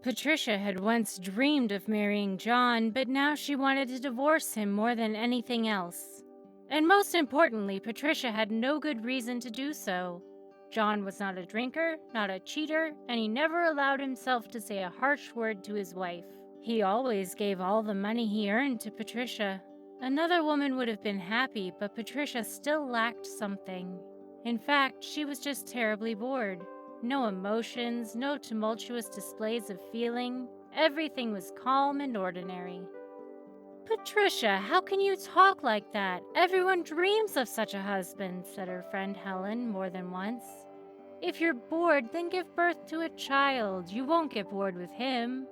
Patricia had once dreamed of marrying John, but now she wanted to divorce him more than anything else. And most importantly, Patricia had no good reason to do so. John was not a drinker, not a cheater, and he never allowed himself to say a harsh word to his wife. He always gave all the money he earned to Patricia. Another woman would have been happy, but Patricia still lacked something. In fact, she was just terribly bored. No emotions, no tumultuous displays of feeling. Everything was calm and ordinary. "Patricia, how can you talk like that? Everyone dreams of such a husband," said her friend Helen more than once. "If you're bored, then give birth to a child. You won't get bored with him."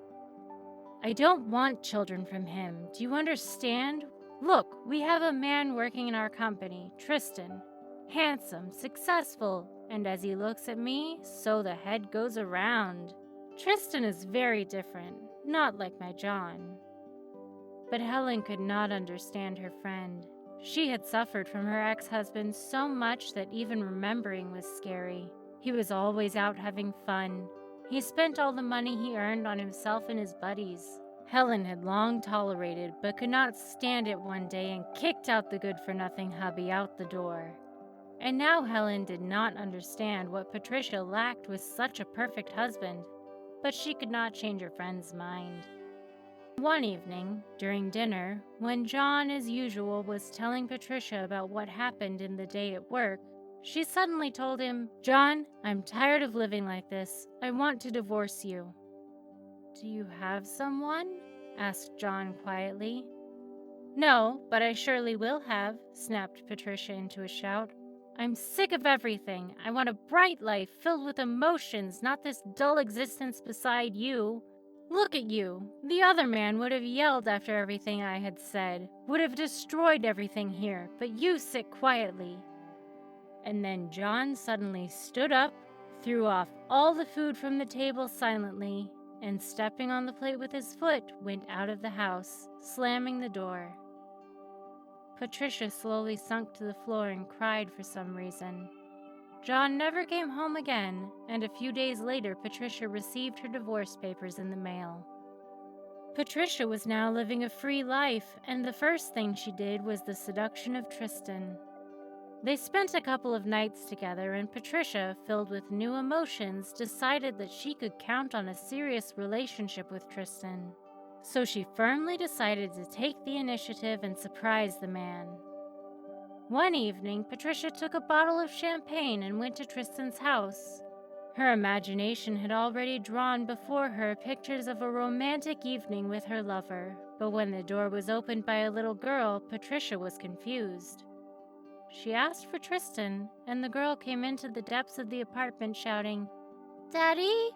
"I don't want children from him. Do you understand? Look, we have a man working in our company, Tristan. Handsome, successful, and as he looks at me, so the head goes around. Tristan is very different, not like my John." But Helen could not understand her friend. She had suffered from her ex-husband so much that even remembering was scary. He was always out having fun. He spent all the money he earned on himself and his buddies. Helen had long tolerated, but could not stand it one day and kicked out the good-for-nothing hubby out the door. And now Helen did not understand what Patricia lacked with such a perfect husband, but she could not change her friend's mind. One evening, during dinner, when John, as usual, was telling Patricia about what happened in the day at work, she suddenly told him, "John, I'm tired of living like this. I want to divorce you." "Do you have someone?" asked John quietly. "No, but I surely will have," snapped Patricia into a shout. "I'm sick of everything. I want a bright life filled with emotions, not this dull existence beside you. Look at you. The other man would have yelled after everything I had said, would have destroyed everything here, but you sit quietly." And then John suddenly stood up, threw off all the food from the table silently, and stepping on the plate with his foot, went out of the house, slamming the door. Patricia slowly sunk to the floor and cried for some reason. John never came home again, and a few days later Patricia received her divorce papers in the mail. Patricia was now living a free life, and the first thing she did was the seduction of Tristan. They spent a couple of nights together, and Patricia, filled with new emotions, decided that she could count on a serious relationship with Tristan. So she firmly decided to take the initiative and surprise the man. One evening, Patricia took a bottle of champagne and went to Tristan's house. Her imagination had already drawn before her pictures of a romantic evening with her lover, but when the door was opened by a little girl, Patricia was confused. She asked for Tristan, and the girl came into the depths of the apartment shouting, "Daddy?"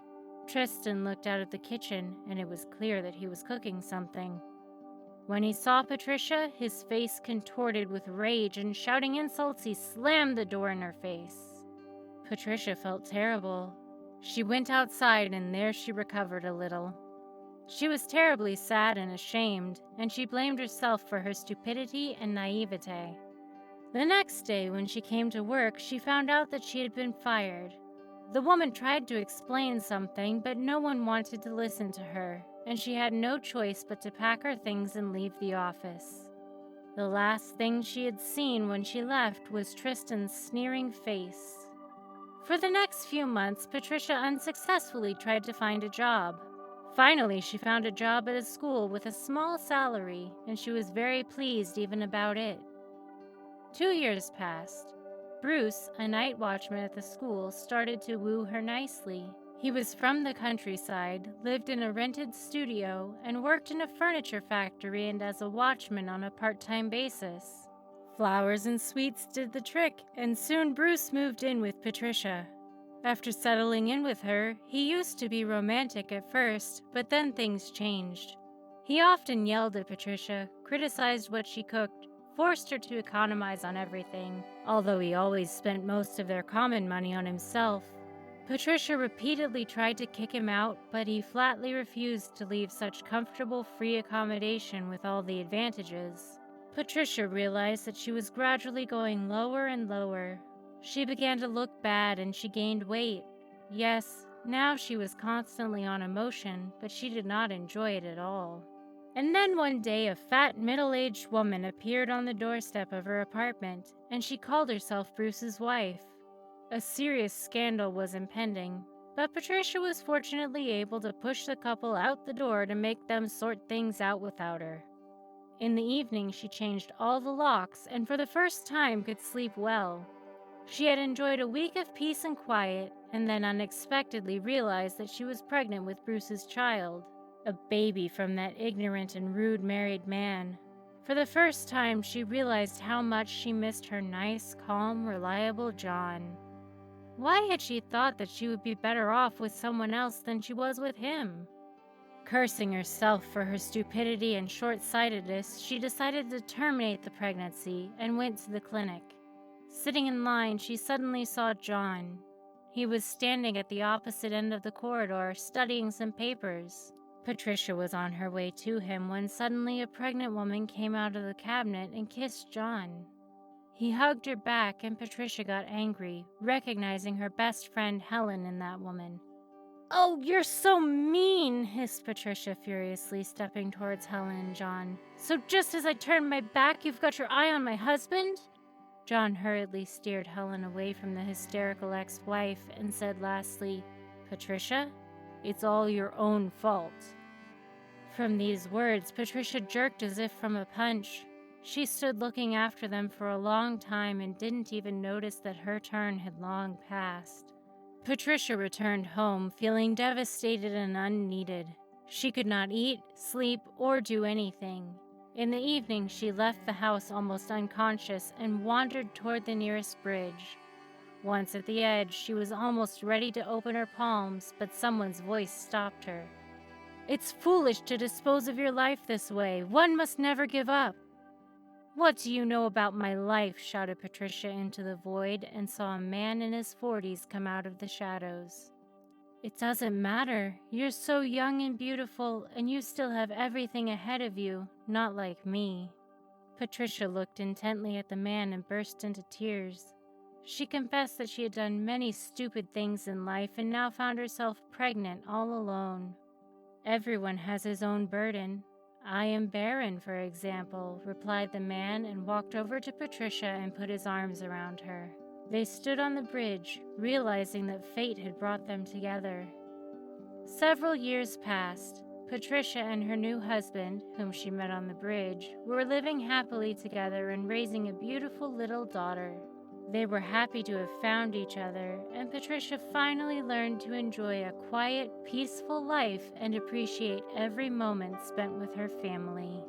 Tristan looked out of the kitchen, and it was clear that he was cooking something. When he saw Patricia, his face contorted with rage, and shouting insults, he slammed the door in her face. Patricia felt terrible. She went outside, and there she recovered a little. She was terribly sad and ashamed, and she blamed herself for her stupidity and naivete. The next day, when she came to work, she found out that she had been fired. The woman tried to explain something, but no one wanted to listen to her, and she had no choice but to pack her things and leave the office. The last thing she had seen when she left was Tristan's sneering face. For the next few months, Patricia unsuccessfully tried to find a job. Finally, she found a job at a school with a small salary, and she was very pleased even about it. 2 years passed. Bruce, a night watchman at the school, started to woo her nicely. He was from the countryside, lived in a rented studio, and worked in a furniture factory and as a watchman on a part-time basis. Flowers and sweets did the trick, and soon Bruce moved in with Patricia. After settling in with her, he used to be romantic at first, but then things changed. He often yelled at Patricia, criticized what she cooked, forced her to economize on everything, although he always spent most of their common money on himself. Patricia repeatedly tried to kick him out, but he flatly refused to leave such comfortable, free accommodation with all the advantages. Patricia realized that she was gradually going lower and lower. She began to look bad and she gained weight. Yes, Now she was constantly on emotion, but she did not enjoy it at all. And then one day a fat middle-aged woman appeared on the doorstep of her apartment, and she called herself Bruce's wife. A serious scandal was impending, but Patricia was fortunately able to push the couple out the door to make them sort things out without her. In the evening she changed all the locks and for the first time could sleep well. She had enjoyed a week of peace and quiet, and then unexpectedly realized that she was pregnant with Bruce's child, a baby from that ignorant and rude married man. For the first time, she realized how much she missed her nice, calm, reliable John. Why had she thought that she would be better off with someone else than she was with him? Cursing herself for her stupidity and short-sightedness, she decided to terminate the pregnancy and went to the clinic. Sitting in line, she suddenly saw John. He was standing at the opposite end of the corridor, studying some papers. Patricia was on her way to him when suddenly a pregnant woman came out of the cabinet and kissed John. He hugged her back and Patricia got angry, recognizing her best friend Helen in that woman. "Oh, you're so mean," hissed Patricia furiously, stepping towards Helen and John. "So just as I turned my back, you've got your eye on my husband?" John hurriedly steered Helen away from the hysterical ex-wife and said lastly, "Patricia, it's all your own fault." From these words, Patricia jerked as if from a punch. She stood looking after them for a long time and didn't even notice that her turn had long passed. Patricia returned home, feeling devastated and unneeded. She could not eat, sleep, or do anything. In the evening, she left the house almost unconscious and wandered toward the nearest bridge. Once at the edge, she was almost ready to open her palms, but someone's voice stopped her. "It's foolish to dispose of your life this way. One must never give up." "What do you know about my life?" shouted Patricia into the void and saw a man in his 40s come out of the shadows. "It doesn't matter. You're so young and beautiful, and you still have everything ahead of you, not like me." Patricia looked intently at the man and burst into tears. She confessed that she had done many stupid things in life and now found herself pregnant all alone. "Everyone has his own burden. I am barren, for example," replied the man and walked over to Patricia and put his arms around her. They stood on the bridge, realizing that fate had brought them together. Several years passed. Patricia and her new husband, whom she met on the bridge, were living happily together and raising a beautiful little daughter. They were happy to have found each other, and Patricia finally learned to enjoy a quiet, peaceful life and appreciate every moment spent with her family.